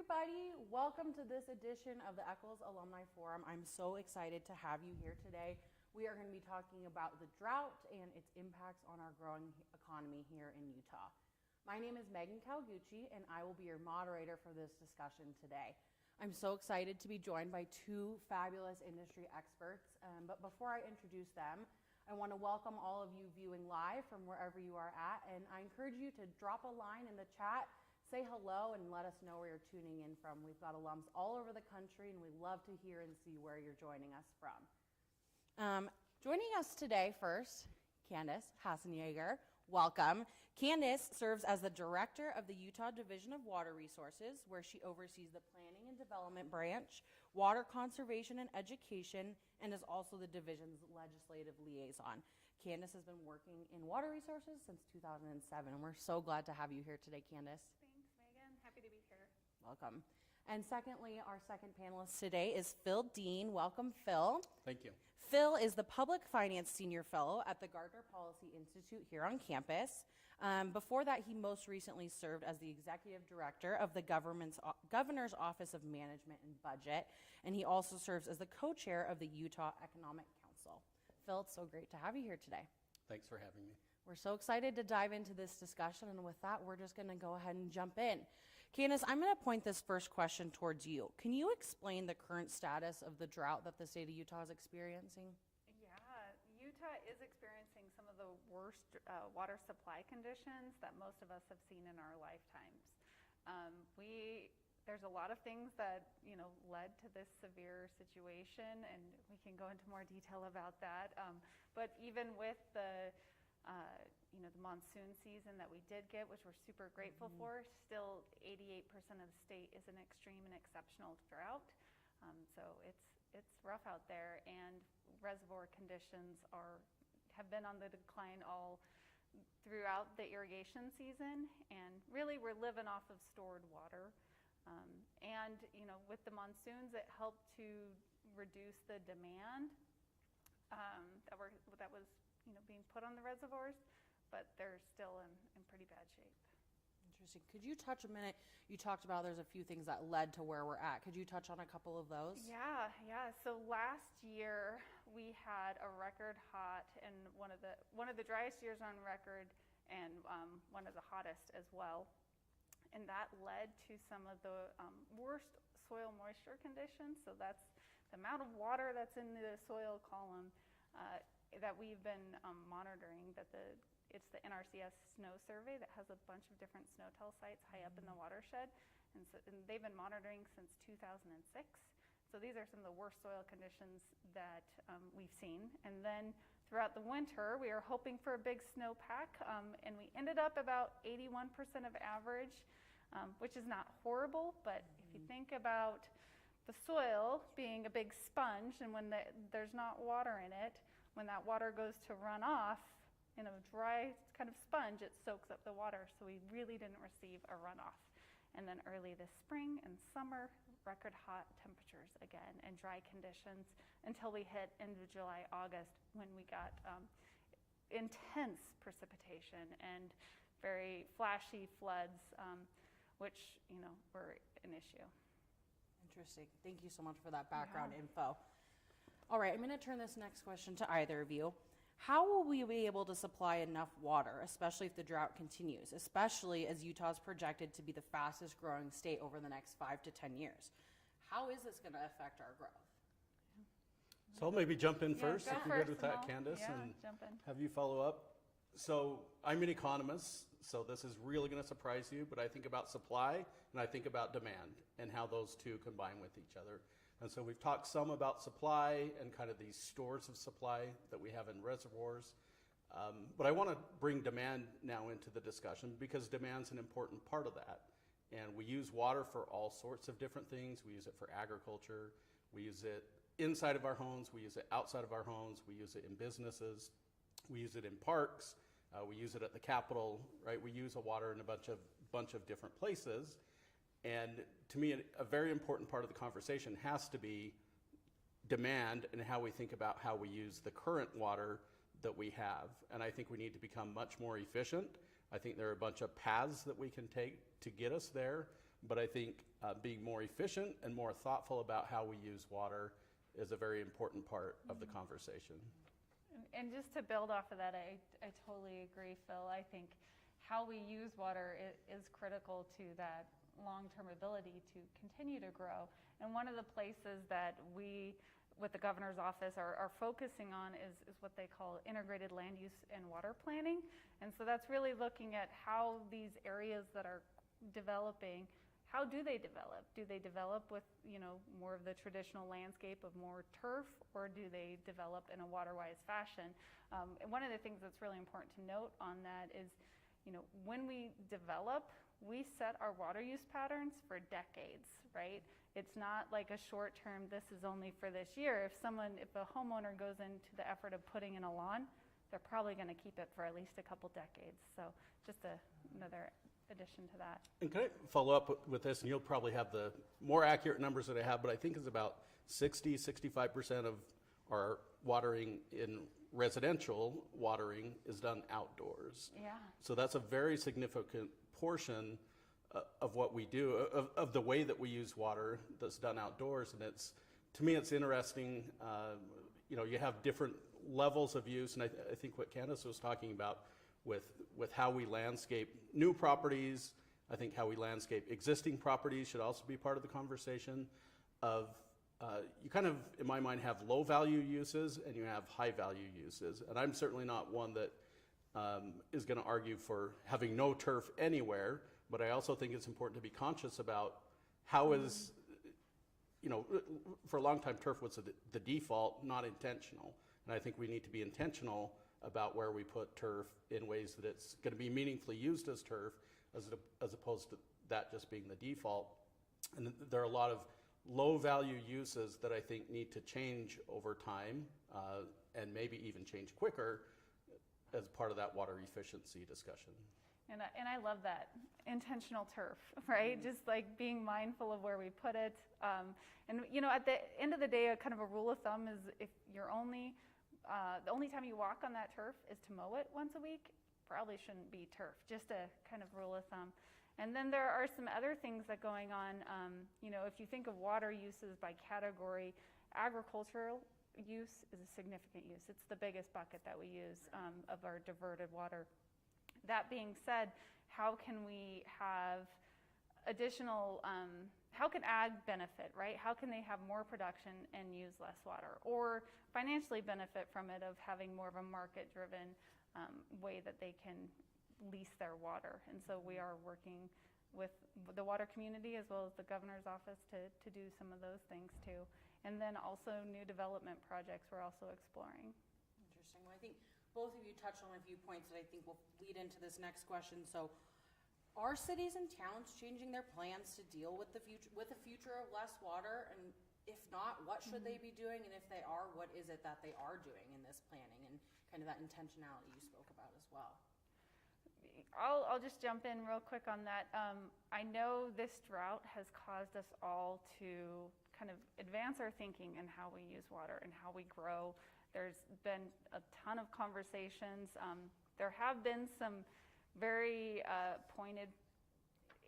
everybody. Welcome to this edition of the Eccles Alumni Forum. I'm so excited to have you here today. We are going to be talking about the drought and its impacts on our growing economy here in Utah. My name is Megan Calgucci, and I will be your moderator for this discussion today. I'm so excited to be joined by two fabulous industry experts, but before I introduce them, I want to welcome all of you viewing live from wherever you are at, and I encourage you to drop a line in the chat, say hello, and let us know where you're tuning in from. We've got alums all over the country, and we love to hear and see where you're joining us from. Joining us today first, Candace Hassenjaeger. Welcome. Candace serves as the director of the Utah Division of Water Resources, where she oversees the Planning and Development Branch, Water Conservation and Education, and is also the division's legislative liaison. Candace has been working in water resources since 2007, and we're so glad to have you here today, Candace. Thanks, Megan. Happy to be here. Welcome. And secondly, our second panelist today is Phil Dean. Welcome, Phil. Thank you. Phil is the Public Finance Senior Fellow at the Gardner Policy Institute here on campus. Before that, he most recently served as the Executive Director of the Governor's Office of Management and Budget, and he also serves as the co-chair of the Utah Economic Council. Phil, it's so great to have you here today. Thanks for having me. We're so excited to dive into this discussion, and with that, we're just going to go ahead and jump in. Candace, I'm going to point this first question towards you. Can you explain the current status of the drought that the state of Utah is experiencing? Yeah, Utah is experiencing some of the worst water supply conditions that most of us have seen in our lifetimes. There's a lot of things that led to this severe situation, and we can go into more detail about that. But even with the monsoon season that we did get, which we're super grateful for, still 88% of the state is an extreme and exceptional drought. So it's rough out there, and reservoir conditions have been on the decline all throughout the irrigation season, and really we're living off of stored water. And with the monsoons, it helped to reduce the demand that was being put on the reservoirs, but they're still in pretty bad shape. Interesting. Could you touch a minute? You talked about there's a few things that led to where we're at. Could you touch on a couple of those? Yeah. So last year we had a record hot and one of the driest years on record, and one of the hottest as well. And that led to some of the worst soil moisture conditions. So that's the amount of water that's in the soil column that we've been monitoring. It's the NRCS snow survey that has a bunch of different snow tell sites high up in the watershed, and they've been monitoring since 2006. So these are some of the worst soil conditions that we've seen. And then throughout the winter, we are hoping for a big snowpack, and we ended up about 81% of average, which is not horrible, but if you think about the soil being a big sponge, and when there's not water in it, when that water goes to run off in a dry kind of sponge, it soaks up the water, so we really didn't receive a runoff. And then early this spring and summer, record hot temperatures again and dry conditions until we hit into July, August, when we got intense precipitation and very flashy floods, which were an issue. Interesting. Thank you so much for that background info. All right, I'm going to turn this next question to either of you. How will we be able to supply enough water, especially if the drought continues, especially as Utah is projected to be the fastest growing state over the next 5 to 10 years? How is this going to affect our growth? So I'll maybe jump in first, if you're good with that, and Candace, and jump in. have you follow up. So I'm an economist, so this is really going to surprise you, but I think about supply and I think about demand and how those two combine with each other. And so we've talked some about supply and kind of these stores of supply that we have in reservoirs. But I want to bring demand now into the discussion because demand's an important part of that. And we use water for all sorts of different things. We use it for agriculture. We use it inside of our homes. We use it outside of our homes. We use it in businesses. We use it in parks. We use it at the Capitol, right? We use water in a bunch of different places. And to me, a very important part of the conversation has to be demand and how we think about how we use the current water that we have. And I think we need to become much more efficient. I think there are a bunch of paths that we can take to get us there. but I think being more efficient and more thoughtful about how we use water is a very important part of the conversation. And just to build off of that, I totally agree, Phil. I think how we use water is critical to that long-term ability to continue to grow. And one of the places that we, with the governor's office, are focusing on is what they call integrated land use and water planning. And so that's really looking at how these areas that are developing, how do they develop? Do they develop with, more of the traditional landscape of more turf, or do they develop in a water-wise fashion? And one of the things that's really important to note on that is, when we develop, we set our water use patterns for decades, right? It's not like a short term, this is only for this year. If a homeowner goes into the effort of putting in a lawn, they're probably going to keep it for at least a couple decades. So just another addition to that. And can I follow up with this? And you'll probably have the more accurate numbers that I have, but I think it's about 65% of our watering in residential watering is done outdoors. Yeah. So that's a very significant portion of what we do, of the way that we use water that's done outdoors. And to me, it's interesting. You have different levels of use, and I think what Candace was talking about with how we landscape new properties, I think how we landscape existing properties should also be part of the conversation. You kind of, in my mind, have low value uses and you have high value uses. And I'm certainly not one that is going to argue for having no turf anywhere, but I also think it's important to be conscious about how is, for a long time turf was the default, not intentional. And I think we need to be intentional about where we put turf in ways that it's going to be meaningfully used as turf, as opposed to that just being the default. And there are a lot of low value uses that I think need to change over time, and maybe even change quicker as part of that water efficiency discussion. And I love that intentional turf, right? Just like being mindful of where we put it. And at the end of the day, a kind of a rule of thumb is if you're the only time you walk on that turf is to mow it once a week, probably shouldn't be turf. Just a kind of rule of thumb. And then there are some other things that going on. If you think of water uses by category, agricultural use is a significant use. It's the biggest bucket that we use of our diverted water. That being said, how can we have additional, how can ag benefit, right? How can they have more production and use less water? Or financially benefit from it of having more of a market-driven way that they can lease their water. And so we are working with the water community as well as the governor's office to do some of those things too. And then also new development projects we're also exploring. Interesting. Well, I think both of you touched on a few points that I think will lead into this next question. So are cities and towns changing their plans to deal with the future of less water? And if not, what should they be doing? And if they are, what is it that they are doing in this planning and kind of that intentionality you spoke about as well? I'll just jump in real quick on that. I know this drought has caused us all to kind of advance our thinking in how we use water and how we grow. There's been a ton of conversations. There have been some very pointed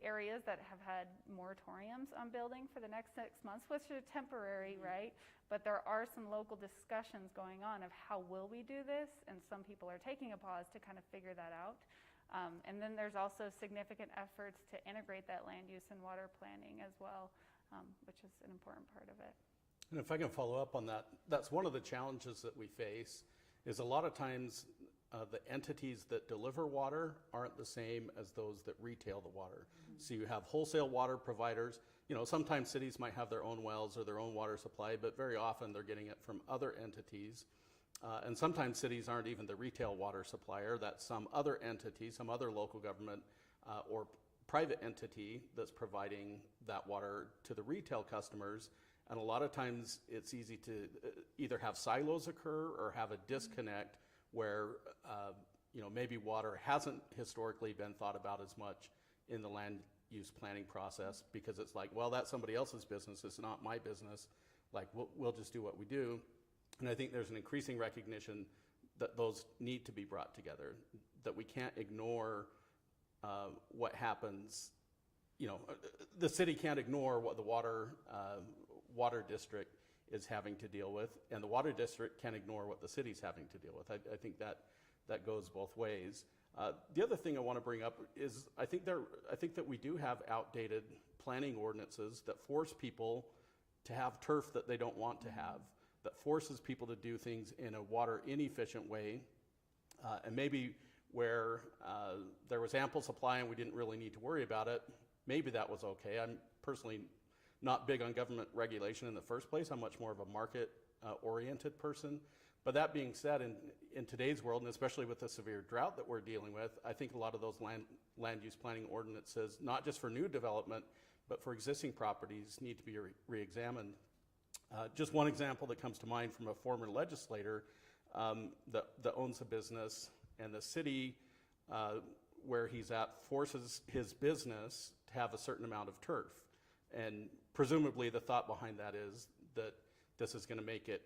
areas that have had moratoriums on building for the next 6 months, which are temporary, right? But there are some local discussions going on of how will we do this, and some people are taking a pause to kind of figure that out. And then there's also significant efforts to integrate that land use and water planning as well, which is an important part of it. And if I can follow up on that, that's one of the challenges that we face is a lot of times the entities that deliver water aren't the same as those that retail the water. So you have wholesale water providers. Sometimes cities might have their own wells or their own water supply, but very often they're getting it from other entities. And sometimes cities aren't even the retail water supplier. That's some other entity, some other local government or private entity that's providing that water to the retail customers. And a lot of times it's easy to either have silos occur or have a disconnect where maybe water hasn't historically been thought about as much in the land use planning process because it's like, well, that's somebody else's business. It's not my business. Like, we'll just do what we do. And I think there's an increasing recognition that those need to be brought together, that we can't ignore what happens the city can't ignore what the water district is having to deal with, and the water district can't ignore what the city's having to deal with. I think that goes both ways. The other thing I want to bring up is I think that we do have outdated planning ordinances that force people to have turf that they don't want to have, that forces people to do things in a water inefficient way, and maybe where there was ample supply and we didn't really need to worry about it, maybe that was okay. I'm personally not big on government regulation in the first place. I'm much more of a market-oriented person. But that being said, in today's world, and especially with the severe drought that we're dealing with, I think a lot of those land use planning ordinances, not just for new development, but for existing properties, need to be re-examined. Just one example that comes to mind from a former legislator that owns a business, and the city where he's at forces his business to have a certain amount of turf. And presumably the thought behind that is that this is going to make it,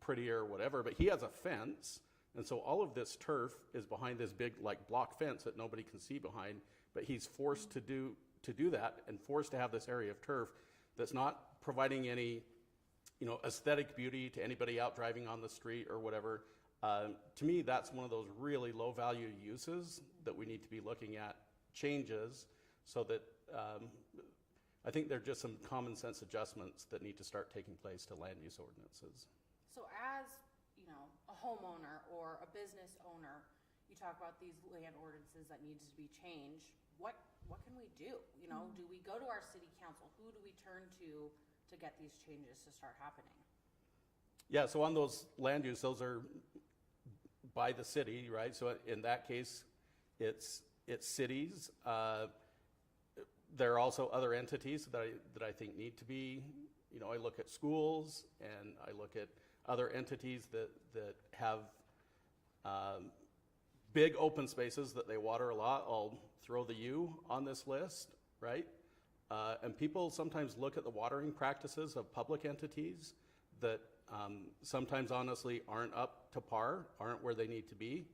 prettier or whatever, but he has a fence, and so all of this turf is behind this big block fence that nobody can see behind, but he's forced to do that and forced to have this area of turf that's not providing any aesthetic beauty to anybody out driving on the street or whatever. To me, that's one of those really low value uses that we need to be looking at changes, so that I think there are just some common sense adjustments that need to start taking place to land use ordinances. So as, a homeowner or a business owner, you talk about these land ordinances that needs to be changed. What can we do? Do we go to our city council? Who do we turn to get these changes to start happening? Yeah, so on those land use, those are by the city, right? So in that case, it's cities. There are also other entities that I think need to be, I look at schools, and I look at other entities that have big open spaces that they water a lot. I'll throw the U on this list, right? And people sometimes look at the watering practices of public entities that sometimes honestly aren't up to par, aren't where they need to be.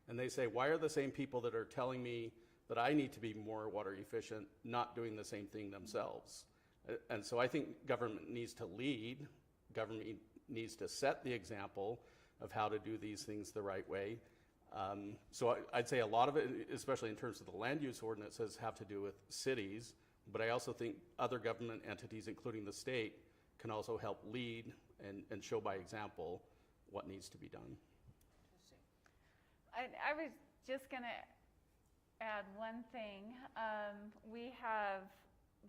And they say, why are the same people that are telling me that I need to be more water efficient not doing the same thing themselves? And so I think government needs to lead. Government needs to set the example of how to do these things the right way. So I'd say a lot of it, especially in terms of the land use ordinances, have to do with cities. But I also think other government entities, including the state, can also help lead and show by example what needs to be done. Interesting. I was just going to add one thing. We have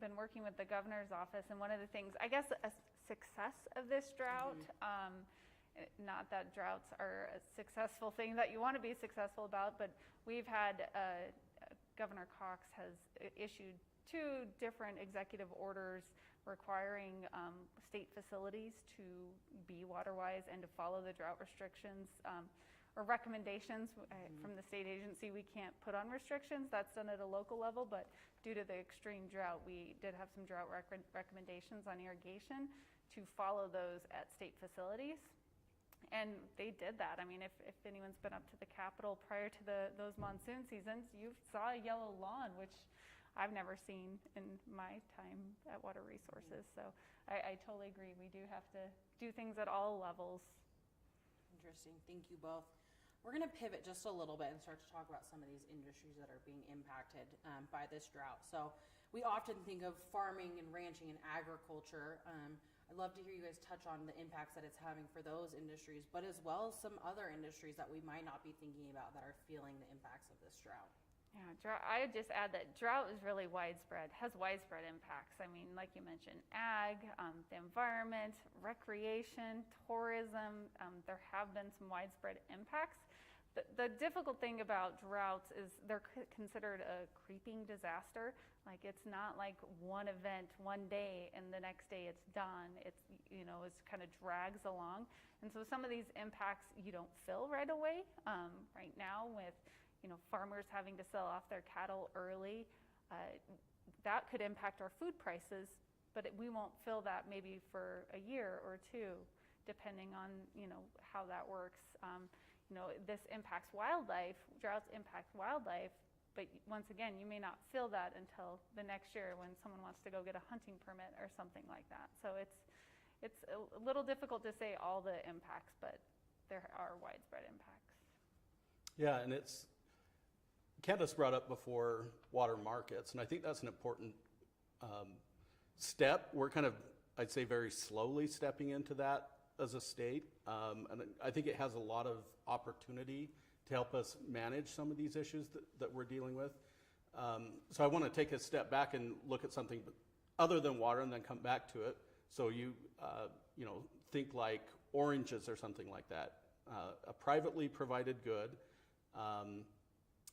been working with the governor's office, and one of the things, I guess, a success of this drought, not that droughts are a successful thing that you want to be successful about, but we've had, Governor Cox has issued 2 different executive orders requiring state facilities to be water-wise and to follow the drought restrictions or recommendations from the state agency. We can't put on restrictions. That's done at a local level, but due to the extreme drought, we did have some drought recommendations on irrigation to follow those at state facilities. And they did that. I mean, if anyone's been up to the Capitol prior to those monsoon seasons, you saw a yellow lawn, which I've never seen in my time at Water Resources. So I totally agree. We do have to do things at all levels. Interesting. Thank you both. We're going to pivot just a little bit and start to talk about some of these industries that are being impacted by this drought. So we often think of farming and ranching and agriculture. I'd love to hear you guys touch on the impacts that it's having for those industries, but as well as some other industries that we might not be thinking about that are feeling the impacts of this drought. Yeah, I would just add that drought is really widespread, has widespread impacts. I mean, like you mentioned, ag, the environment, recreation, tourism, there have been some widespread impacts. The difficult thing about droughts is they're considered a creeping disaster. Like, it's not like one event one day and the next day it's done. It's, it kind of drags along. And so some of these impacts you don't feel right away. Right now with, farmers having to sell off their cattle early, that could impact our food prices, but we won't feel that maybe for a year or 2, depending on, how that works. This impacts wildlife. Droughts impact wildlife but once again, you may not feel that until the next year when someone wants to go get a hunting permit or something like that. So it's a little difficult to say all the impacts, but there are widespread impacts. Yeah, and Candace brought up before water markets, and I think that's an important step. We're kind of, I'd say, very slowly stepping into that as a state, and I think it has a lot of opportunity to help us manage some of these issues that we're dealing with. So I want to take a step back and look at something other than water and then come back to it. So you think like oranges or something like that, a privately provided good.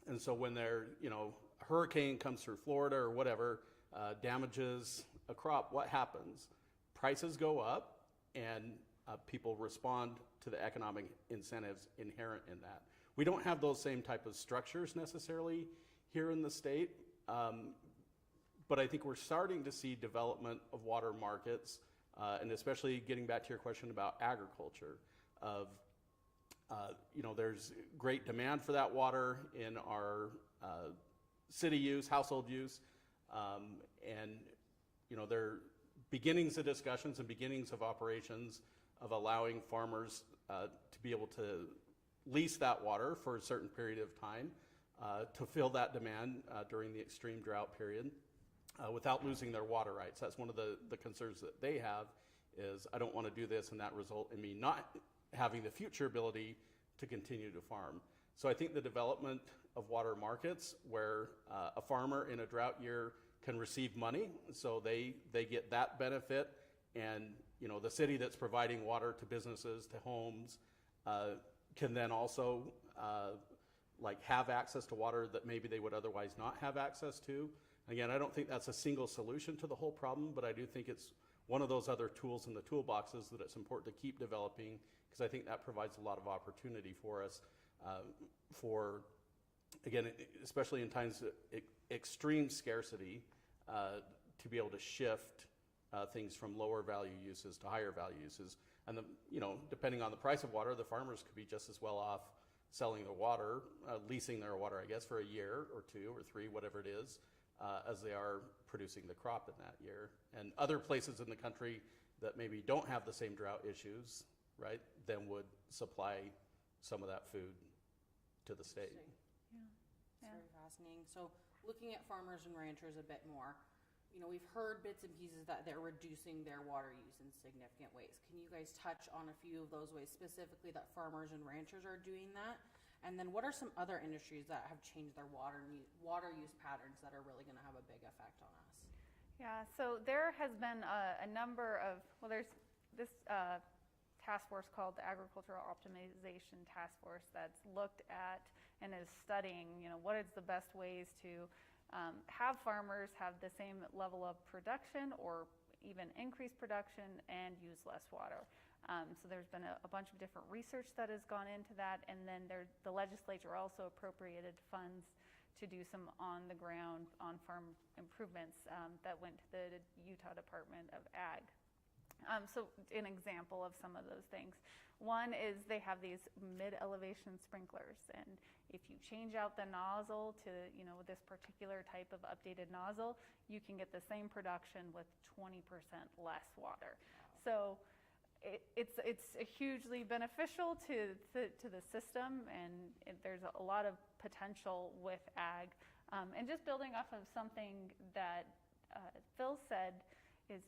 And so when a hurricane comes through Florida or whatever, damages a crop, what happens? Prices go up, and people respond to the economic incentives inherent in that. We don't have those same type of structures necessarily here in the state, but I think we're starting to see development of water markets, and especially getting back to your question about agriculture, there's great demand for that water in our city use, household use, and there are beginnings of discussions and beginnings of operations of allowing farmers to be able to lease that water for a certain period of time to fill that demand during the extreme drought period without losing their water rights. That's one of the concerns that they have, is I don't want to do this and that result in me not having the future ability to continue to farm. So I think the development of water markets where a farmer in a drought year can receive money, so they get that benefit, and the city that's providing water to businesses, to homes, can then also have access to water that maybe they would otherwise not have access to. Again, I don't think that's a single solution to the whole problem, but I do think it's one of those other tools in the toolboxes that it's important to keep developing, because I think that provides a lot of opportunity for us again, especially in times of extreme scarcity, to be able to shift things from lower value uses to higher value uses. And depending on the price of water, the farmers could be just as well off selling their water, leasing their water, I guess, for a year or 2 or 3, whatever it is, as they are producing the crop in that year. And other places in the country that maybe don't have the same drought issues, right, then would supply some of that food to the state. It's very fascinating. So looking at farmers and ranchers a bit more, we've heard bits and pieces that they're reducing their water use in significant ways. Can you guys touch on a few of those ways specifically that farmers and ranchers are doing that? And then what are some other industries that have changed their water use patterns that are really going to have a big effect on us? Yeah, so there has been a number of, there's this task force called the Agricultural Optimization Task Force that's looked at and is studying, what is the best ways to have farmers have the same level of production or even increase production and use less water. So there's been a bunch of different research that has gone into that, and then the legislature also appropriated funds to do some on-the-ground, on-farm improvements that went to the Utah Department of Ag. So an example of some of those things. One is they have these mid-elevation sprinklers, and if you change out the nozzle to this particular type of updated nozzle, you can get the same production with 20% less water. So it's hugely beneficial to the system, and there's a lot of potential with ag. And just building off of something that Phil said is,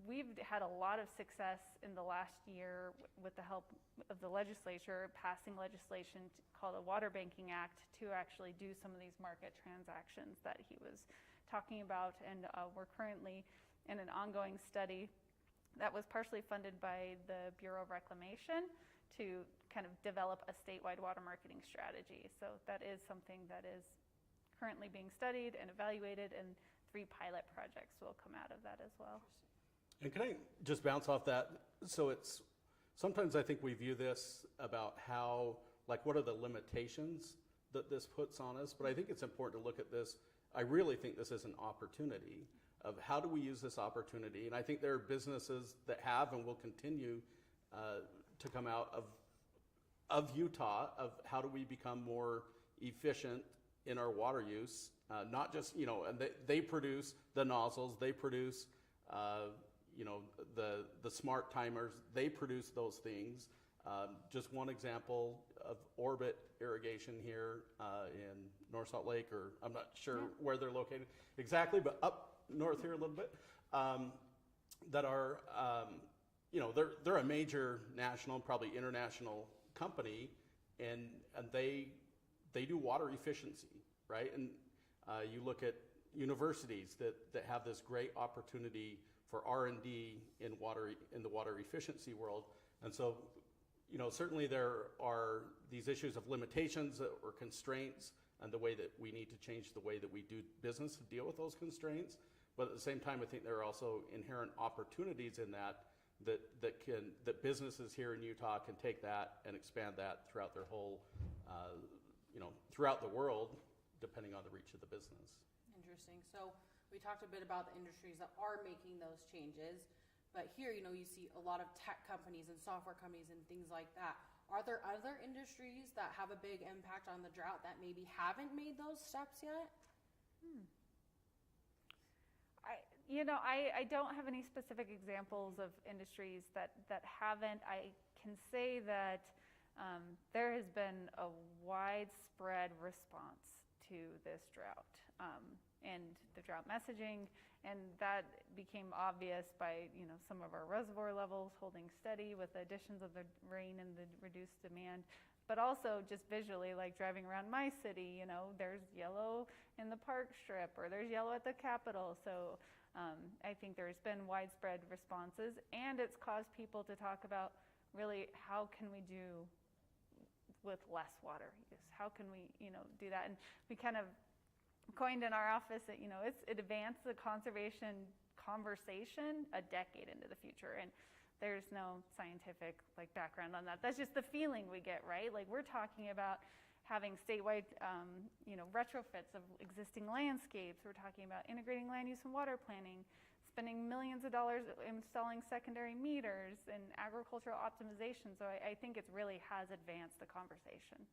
we've had a lot of success in the last year with the help of the legislature passing legislation called the Water Banking Act to actually do some of these market transactions that he was talking about. And we're currently in an ongoing study that was partially funded by the Bureau of Reclamation to kind of develop a statewide water marketing strategy. So that is something that is currently being studied and evaluated, and 3 pilot projects will come out of that as well. And can I just bounce off that? So sometimes I think we view this about how, what are the limitations that this puts on us? But I think it's important to look at this. I really think this is an opportunity of how do we use this opportunity. And I think there are businesses that have and will continue to come out of Utah, of how do we become more efficient in our water use, not just, and they produce the nozzles, they produce, the smart timers, they produce those things. Just one example of Orbit Irrigation here in North Salt Lake, or I'm not sure where they're located exactly, but up north here a little bit, that are, they're a major national, probably international company, and they do water efficiency, right? And you look at universities that have this great opportunity for R&D in the water efficiency world. And so, certainly there are these issues of limitations or constraints and the way that we need to change the way that we do business to deal with those constraints. But at the same time, I think there are also inherent opportunities in that businesses here in Utah can take that and expand that throughout their whole, throughout the world, depending on the reach of the business. Interesting. So we talked a bit about the industries that are making those changes, but here, you see a lot of tech companies and software companies and things like that. Are there other industries that have a big impact on the drought that maybe haven't made those steps yet? I don't have any specific examples of industries that haven't. I can say that there has been a widespread response to this drought and the drought messaging, and that became obvious by some of our reservoir levels holding steady with the additions of the rain and the reduced demand. But also just visually, like driving around my city, there's yellow in the park strip, or there's yellow at the Capitol. So I think there's been widespread responses, and it's caused people to talk about really how can we do with less water use? How can we, do that? And we kind of coined in our office that, it advanced the conservation conversation a decade into the future. And there's no scientific background on that. That's just the feeling we get, right? Like we're talking about having statewide, retrofits of existing landscapes. We're talking about integrating land use and water planning, spending millions of dollars installing secondary meters and agricultural optimization. So I think it really has advanced the conversation.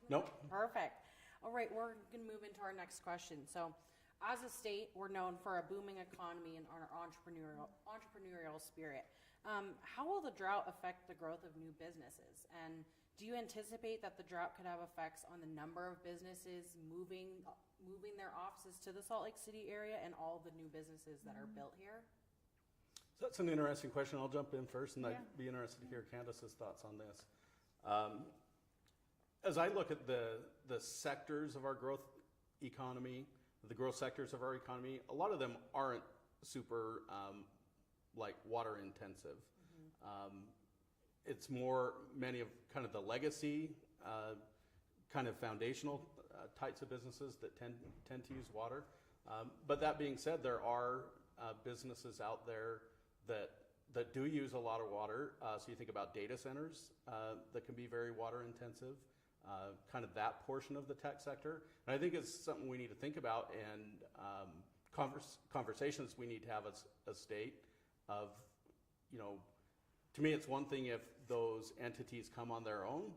Nope. Perfect. All right, we're going to move into our next question. So, as a state, we're known for a booming economy and our entrepreneurial spirit. How will the drought affect the growth of new businesses? And do you anticipate that the drought could have effects on the number of businesses moving their offices to the Salt Lake City area and all the new businesses that are built here? So that's an interesting question. I'll jump in first, and I'd be interested to hear Candace's thoughts on this. As I look at the sectors of our growth economy, the growth sectors of our economy, a lot of them aren't super water intensive. It's more many of kind of the legacy, kind of foundational types of businesses that tend to use water. But that being said, there are businesses out there that do use a lot of water. So you think about data centers that can be very water intensive. Kind of that portion of the tech sector. And I think it's something we need to think about, and conversations we need to have as a state of, to me it's one thing if those entities come on their own.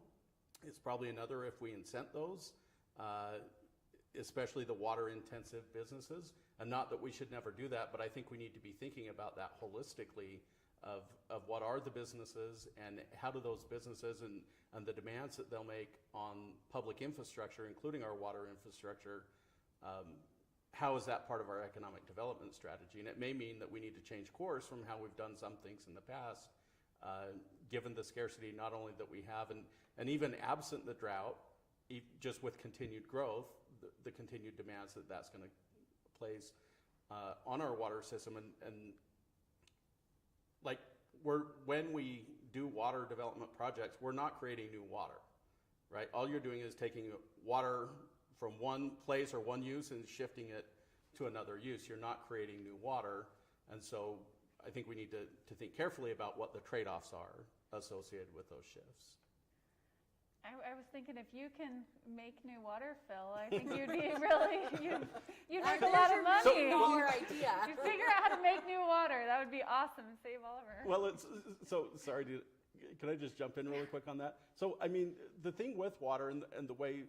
It's probably another if we incent those, especially the water intensive businesses. And not that we should never do that, but I think we need to be thinking about that holistically of what are the businesses and how do those businesses and the demands that they'll make on public infrastructure, including our water infrastructure, how is that part of our economic development strategy? And it may mean that we need to change course from how we've done some things in the past, given the scarcity not only that we have, and even absent the drought, just with continued growth, the continued demands that's going to place on our water system. And when we do water development projects, we're not creating new water, right? All you're doing is taking water from one place or one use and shifting it to another use. You're not creating new water. And so I think we need to think carefully about what the trade-offs are associated with those shifts. I was thinking if you can make new water, Phil, I think you'd be really, you'd make a lot of money. Idea. You figure out how to make new water. That would be awesome. Save all of our. Well, sorry to can I just jump in really quick on that? So, I mean, the thing with water and the way,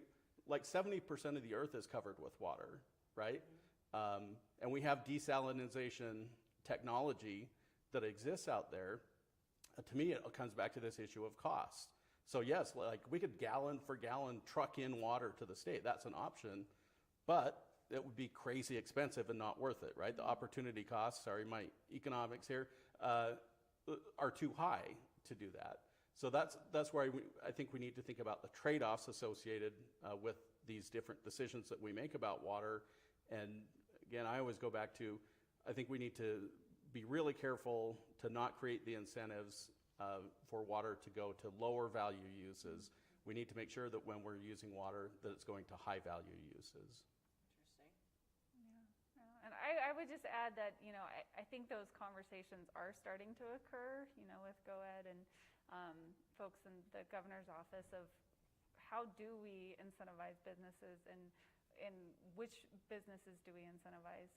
like 70% of the earth is covered with water, right? And we have desalinization technology that exists out there. To me, it comes back to this issue of cost. So yes, like we could gallon for gallon truck in water to the state. That's an option, but it would be crazy expensive and not worth it, right? The opportunity costs, sorry, my economics here, are too high to do that. So that's where I think we need to think about the trade-offs associated with these different decisions that we make about water. And again, I always go back to, I think we need to be really careful to not create the incentives for water to go to lower value uses. We need to make sure that when we're using water, that it's going to high value uses. Interesting. Yeah. And I would just add that, I think those conversations are starting to occur, with GOED and folks in the governor's office of how do we incentivize businesses and which businesses do we incentivize?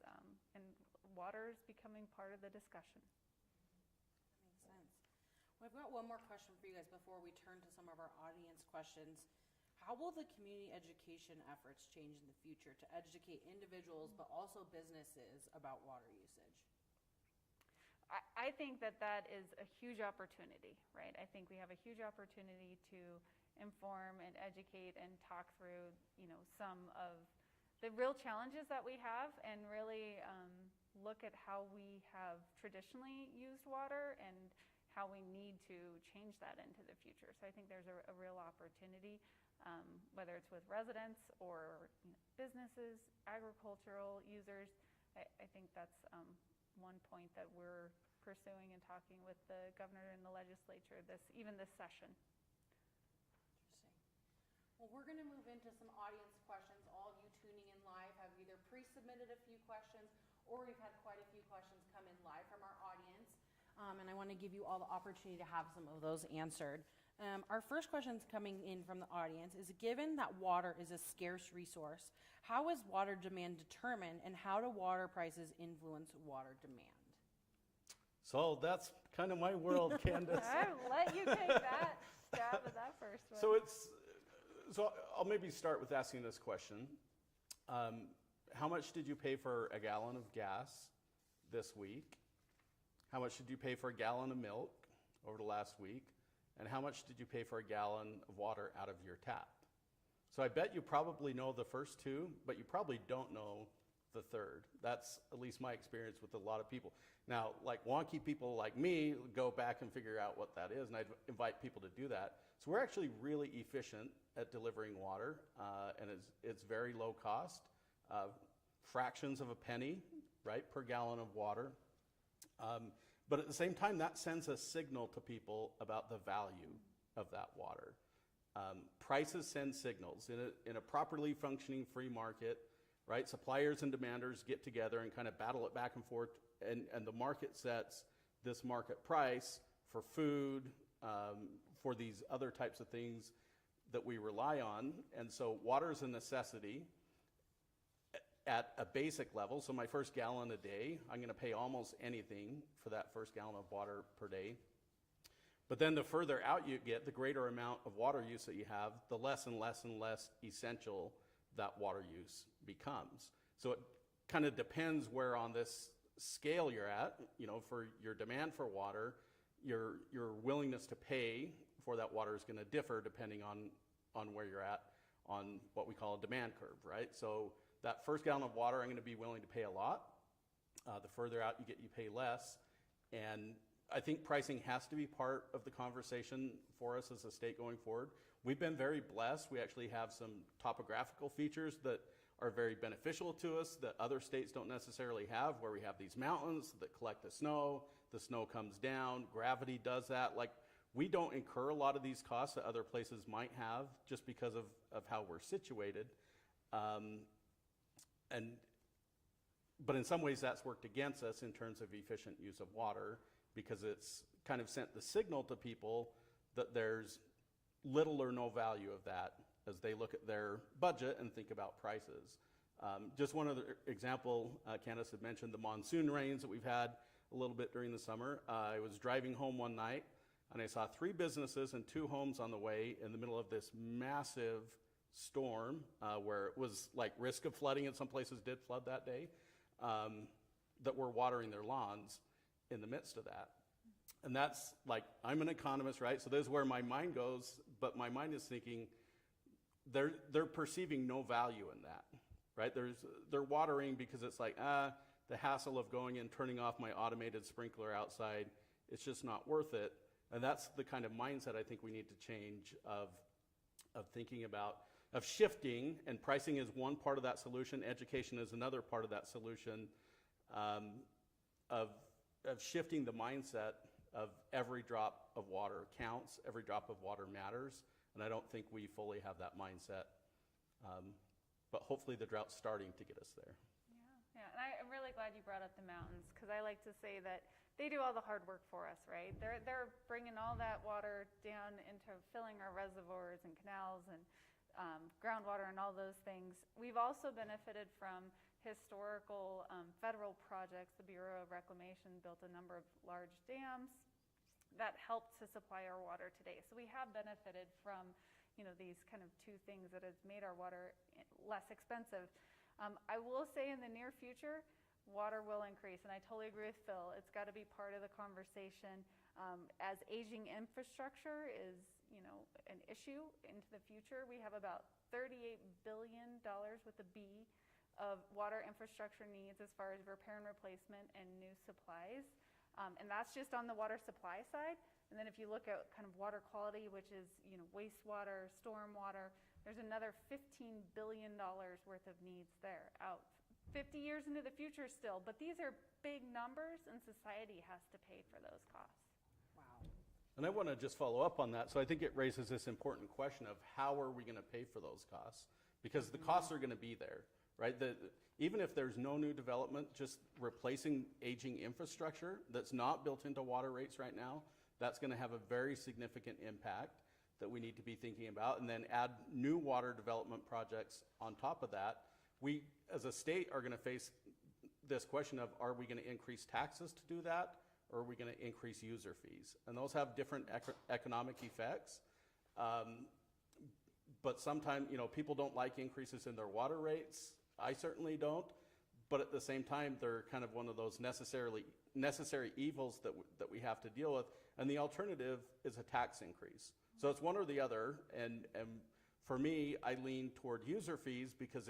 And water is becoming part of the discussion. That makes sense. Well, I've got one more question for you guys before we turn to some of our audience questions. How will the community education efforts change in the future to educate individuals but also businesses about water usage? I think that is a huge opportunity, right? I think we have a huge opportunity to inform and educate and talk through, some of the real challenges that we have and really look at how we have traditionally used water and how we need to change that into the future. So I think there's a real opportunity, whether it's with residents or businesses, agricultural users. I think that's one point that we're pursuing and talking with the governor and the legislature this session. Interesting. Well, we're going to move into some audience questions. All of you tuning in live have either pre-submitted a few questions or we've had quite a few questions come in live from our audience. And I want to give you all the opportunity to have some of those answered. Our first question is coming in from the audience is, given that water is a scarce resource, how is water demand determined and how do water prices influence water demand? So that's kind of my world, Candace. I'll let you take that stab at that first one. So I'll maybe start with asking this question. How much did you pay for a gallon of gas this week? How much did you pay for a gallon of milk over the last week? And how much did you pay for a gallon of water out of your tap? So I bet you probably know the first two, but you probably don't know the third. That's at least my experience with a lot of people. Now, like wonky people like me go back and figure out what that is, and I'd invite people to do that. So we're actually really efficient at delivering water, and it's very low cost, fractions of a penny, right, per gallon of water. But at the same time, that sends a signal to people about the value of that water. Prices send signals. In a properly functioning free market, right, suppliers and demanders get together and kind of battle it back and forth, and the market sets this market price for food, for these other types of things that we rely on. And so water is a necessity at a basic level. So my first gallon a day, I'm going to pay almost anything for that first gallon of water per day. But then the further out you get, the greater amount of water use that you have, the less and less and less essential that water use becomes. So it kind of depends where on this scale you're at, for your demand for water, your willingness to pay for that water is going to differ depending on where you're at on what we call a demand curve, right? So that first gallon of water, I'm going to be willing to pay a lot. The further out you get, you pay less. And I think pricing has to be part of the conversation for us as a state going forward. We've been very blessed. We actually have some topographical features that are very beneficial to us that other states don't necessarily have, where we have these mountains that collect the snow comes down, gravity does that. Like, we don't incur a lot of these costs that other places might have just because of how we're situated. But in some ways that's worked against us in terms of efficient use of water, because it's kind of sent the signal to people that there's little or no value of that as they look at their budget and think about prices. Just one other example, Candace had mentioned the monsoon rains that we've had a little bit during the summer. I was driving home one night and I saw 3 businesses and 2 homes on the way in the middle of this massive storm where it was like risk of flooding, and some places did flood that day, that were watering their lawns in the midst of that. And that's like, I'm an economist, right? So this is where my mind goes, but my mind is thinking they're perceiving no value in that, right? They're watering because it's like, the hassle of going and turning off my automated sprinkler outside, it's just not worth it. And that's the kind of mindset I think we need to change of thinking about, of shifting, and pricing is one part of that solution, education is another part of that solution, of shifting the mindset of every drop of water counts, every drop of water matters, and I don't think we fully have that mindset. But hopefully the drought's starting to get us there. Yeah, and I'm really glad you brought up the mountains, because I like to say that they do all the hard work for us, right? They're bringing all that water down into filling our reservoirs and canals and groundwater and all those things. We've also benefited from historical federal projects. The Bureau of Reclamation built a number of large dams that helped to supply our water today. So we have benefited from, these kind of 2 things that have made our water less expensive. I will say in the near future, water will increase, and I totally agree with Phil. It's got to be part of the conversation. As aging infrastructure is, an issue into the future, we have about $38 billion with a B of water infrastructure needs as far as repair and replacement and new supplies. And that's just on the water supply side. And then if you look at kind of water quality, which is, wastewater, stormwater, there's another $15 billion worth of needs there out 50 years into the future still. But these are big numbers, and society has to pay for those costs. Wow. And I want to just follow up on that. So I think it raises this important question of how are we going to pay for those costs? Because the costs are going to be there, right? Even if there's no new development, just replacing aging infrastructure that's not built into water rates right now, that's going to have a very significant impact that we need to be thinking about. And then add new water development projects on top of that. We, as a state, are going to face this question of, are we going to increase taxes to do that, or are we going to increase user fees? And those have different economic effects. But sometimes, people don't like increases in their water rates. I certainly don't. But at the same time, they're kind of one of those necessary evils that we have to deal with. And the alternative is a tax increase. So it's one or the other. And for me, I lean toward user fees because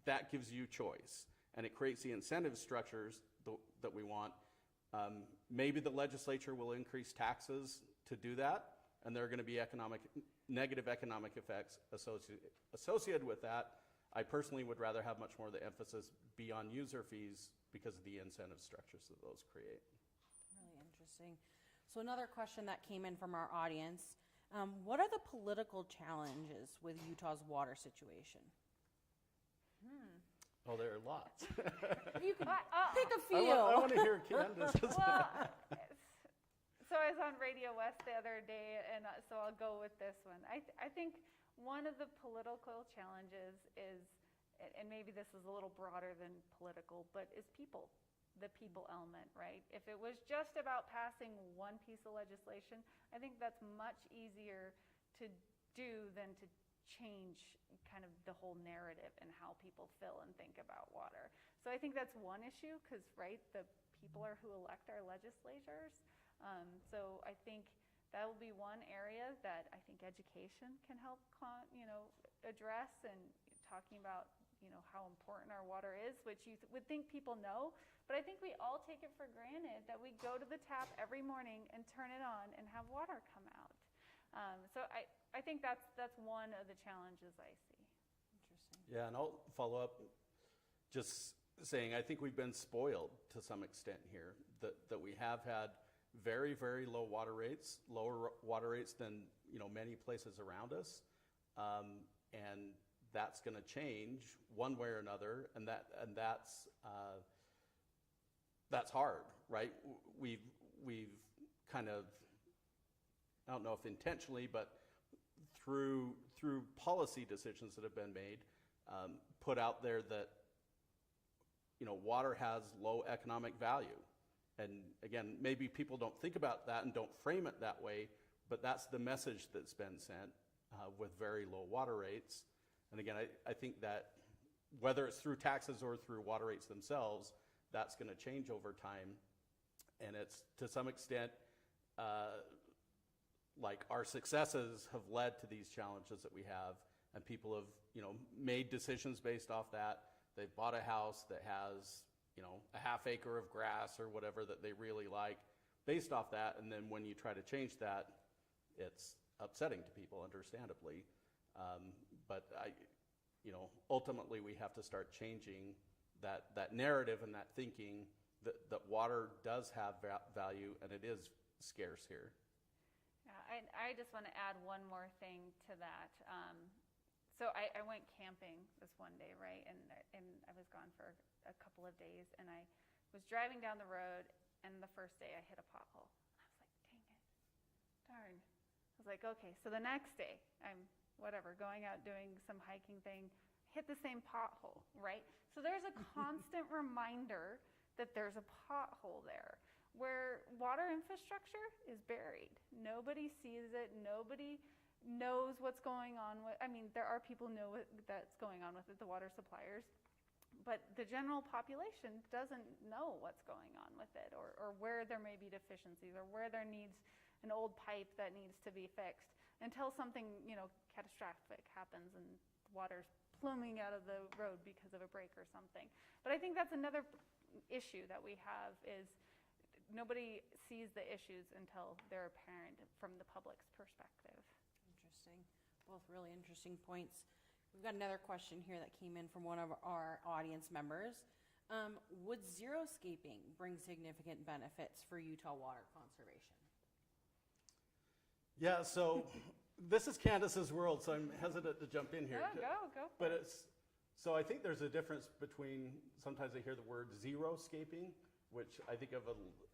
that gives you choice. And it creates the incentive structures that we want. Maybe the legislature will increase taxes to do that. And there are going to be negative economic effects associated with that. I personally would rather have much more of the emphasis be on user fees because of the incentive structures that those create. Really interesting. So another question that came in from our audience, what are the political challenges with Utah's water situation? Oh, there are lots. You can pick a few. I want to hear Candace's. Well, so I was on Radio West the other day, and so I'll go with this one. I think one of the political challenges is, and maybe this is a little broader than political, but is people, the people element, right? If it was just about passing one piece of legislation, I think that's much easier to do than to change kind of the whole narrative and how people feel and think about water. So I think that's one issue because, right, the people are who elect our legislators. So I think that will be one area that I think education can help, address, and talking about, how important our water is, which you would think people know, but I think we all take it for granted that we go to the tap every morning and turn it on and have water come out. So I think that's one of the challenges I see. Interesting. Yeah, and I'll follow up just saying I think we've been spoiled to some extent here, that we have had very, very low water rates, lower water rates than many places around us, and that's going to change one way or another, and that's hard, right? We've kind of, I don't know if intentionally, but through policy decisions that have been made, put out there that water has low economic value, And again, maybe people don't think about that and don't frame it that way, but that's the message that's been sent with very low water rates. And again, I think that whether it's through taxes or through water rates themselves, that's going to change over time. And it's to some extent, like our successes have led to these challenges that we have, and people have, made decisions based off that. They've bought a house that has, a half acre of grass or whatever that they really like based off that. And then when you try to change that, it's upsetting to people, understandably. But ultimately we have to start changing that narrative and that thinking that water does have value and it is scarce here. Yeah, I just want to add one more thing to that. So I went camping this one day, right? And I was gone for a couple of days, and I was driving down the road, and the first day I hit a pothole. I was like, dang it, darn. I was like, okay, so the next day I'm going out doing some hiking thing, hit the same pothole, right? So there's a constant reminder that there's a pothole there where water infrastructure is buried. Nobody sees it. Nobody knows what's going on with, there are people who know that's going on with it, the water suppliers, but the general population doesn't know what's going on with it, or where there may be deficiencies, or where there needs an old pipe that needs to be fixed, until something, catastrophic happens and water's pluming out of the road because of a break or something. But I think that's another issue that we have, is nobody sees the issues until they're apparent from the public's perspective. Interesting. Both really interesting points. We've got another question here that came in from one of our audience members. Would xeriscaping bring significant benefits for Utah water conservation? Yeah, so this is Candace's world, so I'm hesitant to jump in here. Go. But so I think there's a difference between, sometimes I hear the word xeriscaping, which I think of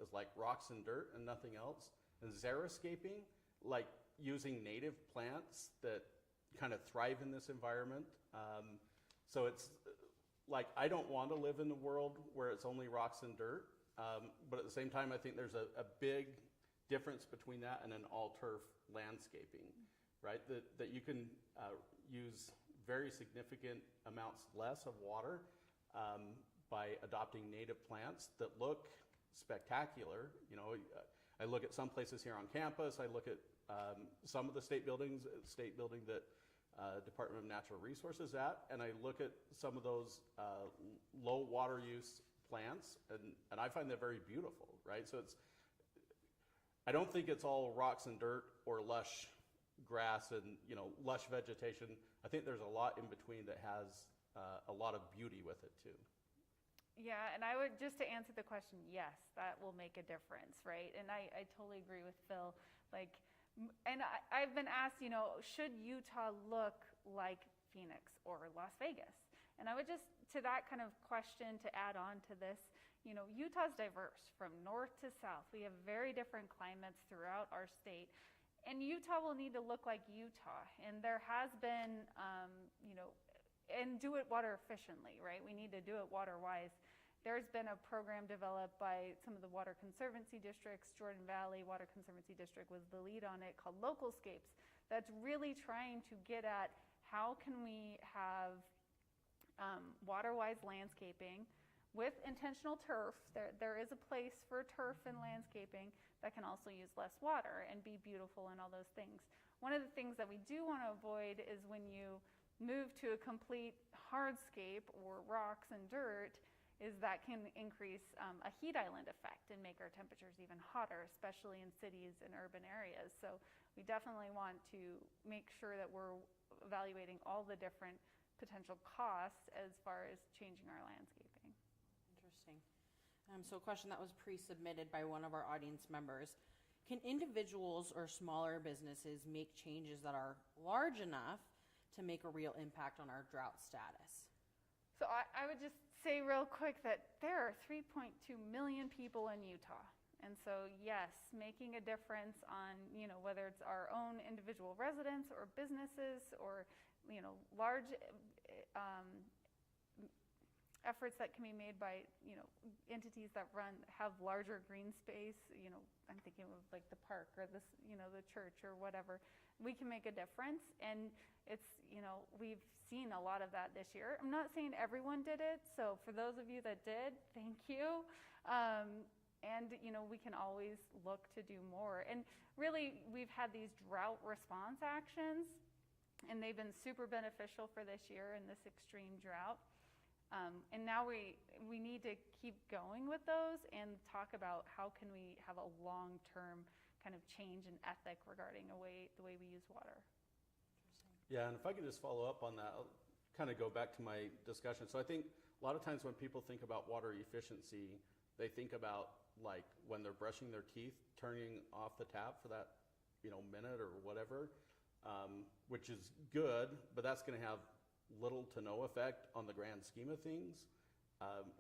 as like rocks and dirt and nothing else, and xeriscaping, like using native plants that kind of thrive in this environment. So it's like, I don't want to live in the world where it's only rocks and dirt, but at the same time, I think there's a big difference between that and an all-turf landscaping, right? That you can use very significant amounts less of water by adopting native plants that look spectacular. I look at some places here on campus. I look at some of the state building that Department of Natural Resources at, and I look at some of those low water use plants, and I find that very beautiful, right? So I don't think it's all rocks and dirt or lush grass and lush vegetation. I think there's a lot in between that has a lot of beauty with it too. Yeah, and I would, just to answer the question, yes, that will make a difference, right? And I totally agree with Phil. And I've been asked, should Utah look like Phoenix or Las Vegas? And I would just, to that kind of question, to add on to this, Utah's diverse from north to south. We have very different climates throughout our state. And Utah will need to look like Utah. And there has been, and do it water efficiently, right? We need to do it water-wise. There's been a program developed by some of the water conservancy districts. Jordan Valley Water Conservancy District was the lead on it, called Localscapes, that's really trying to get at how can we have water-wise landscaping with intentional turf. There is a place for turf and landscaping that can also use less water and be beautiful and all those things. One of the things that we do want to avoid is when you move to a complete hardscape or rocks and dirt, is that can increase a heat island effect and make our temperatures even hotter, especially in cities and urban areas. So we definitely want to make sure that we're evaluating all the different potential costs as far as changing our landscaping. Interesting. So a question that was pre-submitted by one of our audience members. Can individuals or smaller businesses make changes that are large enough to make a real impact on our drought status? So I would just say real quick that there are 3.2 million people in Utah. And so yes, making a difference on, whether it's our own individual residents or businesses or, large efforts that can be made by, entities that have larger green space, I'm thinking of like the park or this, the church or whatever, we can make a difference. And it's, we've seen a lot of that this year. I'm not saying everyone did it, so for those of you that did, thank you. And, we can always look to do more. And really, we've had these drought response actions, and they've been super beneficial for this year in this extreme drought. And now we need to keep going with those and talk about how can we have a long-term kind of change in ethic regarding the way we use water. Yeah, and if I could just follow up on that, I'll kind of go back to my discussion. So I think a lot of times when people think about water efficiency, they think about like when they're brushing their teeth, turning off the tap for that, minute or whatever, which is good, but that's going to have little to no effect on the grand scheme of things.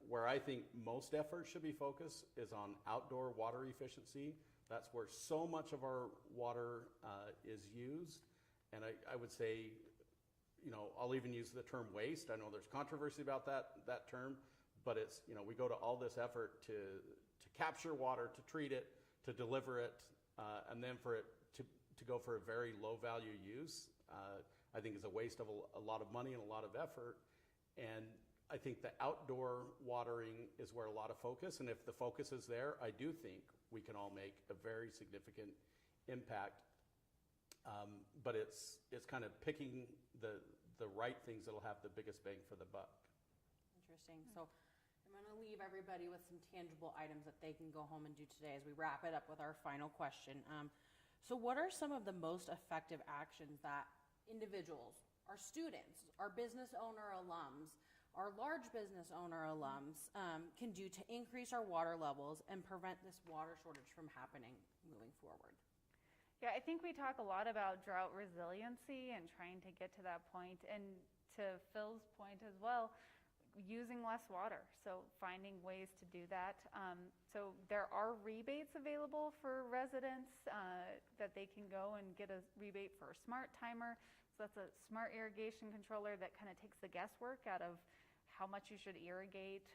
Where I think most effort should be focused is on outdoor water efficiency. That's where so much of our water is used. And I would say, I'll even use the term waste. I know there's controversy about that term, but it's, we go to all this effort to capture water, to treat it, to deliver it, and then for it to go for a very low value use. I think is a waste of a lot of money and a lot of effort. And I think the outdoor watering is where a lot of focus, and if the focus is there, I do think we can all make a very significant impact. But it's kind of picking the right things that'll have the biggest bang for the buck. Interesting. So I'm going to leave everybody with some tangible items that they can go home and do today as we wrap it up with our final question. So what are some of the most effective actions that individuals, our students, our business owner alums, our large business owner alums can do to increase our water levels and prevent this water shortage from happening moving forward? Yeah, I think we talk a lot about drought resiliency and trying to get to that point. And to Phil's point as well, using less water, so finding ways to do that. So there are rebates available for residents that they can go and get a rebate for a smart timer. So that's a smart irrigation controller that kind of takes the guesswork out of how much you should irrigate.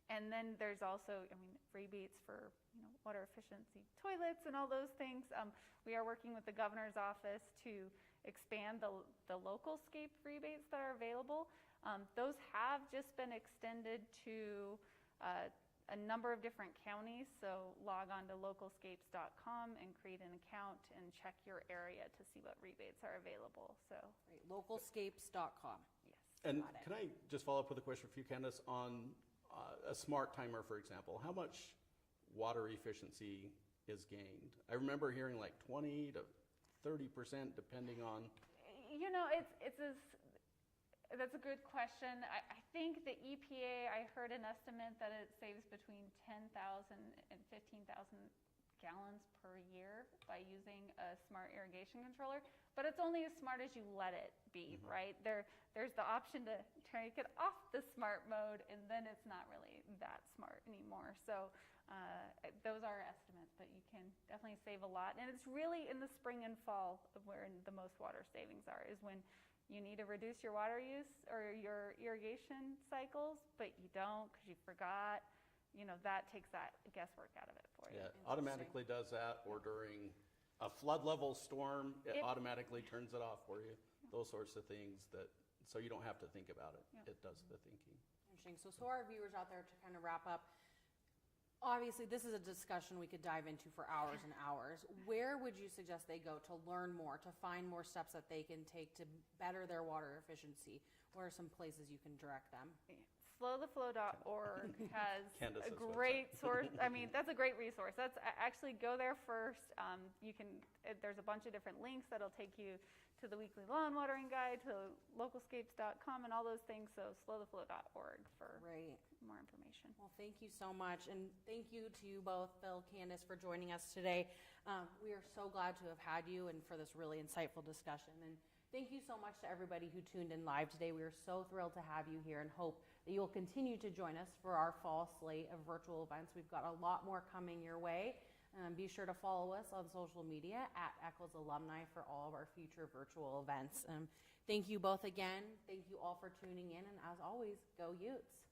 And then there's also, rebates for water efficiency toilets and all those things. We are working with the governor's office to expand the local scape rebates that are available. Those have just been extended to a number of different counties, so log on to localscapes.com and create an account and check your area to see what rebates are available. So right, localscapes.com. Yes. And can I just follow up with a question for you, Candace, on a smart timer, for example? How much water efficiency is gained? I remember hearing like 20 to 30% depending on. That's a good question. I think the EPA, I heard an estimate that it saves between 10,000 and 15,000 gallons per year by using a smart irrigation controller, but it's only as smart as you let it be, right? There's the option to take it off the smart mode, and then it's not really that smart anymore. So those are estimates, but you can definitely save a lot. And it's really in the spring and fall where the most water savings are, is when you need to reduce your water use or your irrigation cycles, but you don't because you forgot. That takes that guesswork out of it for you. Yeah, it automatically does that, or during a flood level storm, it automatically turns it off for you. Those sorts of things so you don't have to think about it. It does the thinking. Interesting. So our viewers out there, to kind of wrap up, obviously this is a discussion we could dive into for hours and hours. Where would you suggest they go to learn more, to find more steps that they can take to better their water efficiency? What are some places you can direct them? slowtheflow.org has a great source. That's a great resource. That's actually, go there first. There's a bunch of different links that'll take you to the weekly lawn watering guide, to localscapes.com and all those things. So slowtheflow.org for more information. Well, thank you so much. And thank you to you both, Phil, Candace, for joining us today. We are so glad to have had you and for this really insightful discussion. And thank you so much to everybody who tuned in live today. We are so thrilled to have you here and hope that you'll continue to join us for our fall slate of virtual events. We've got a lot more coming your way. Be sure to follow us on social media at Eccles Alumni for all of our future virtual events. Thank you both again. Thank you all for tuning in. And as always, go Utes.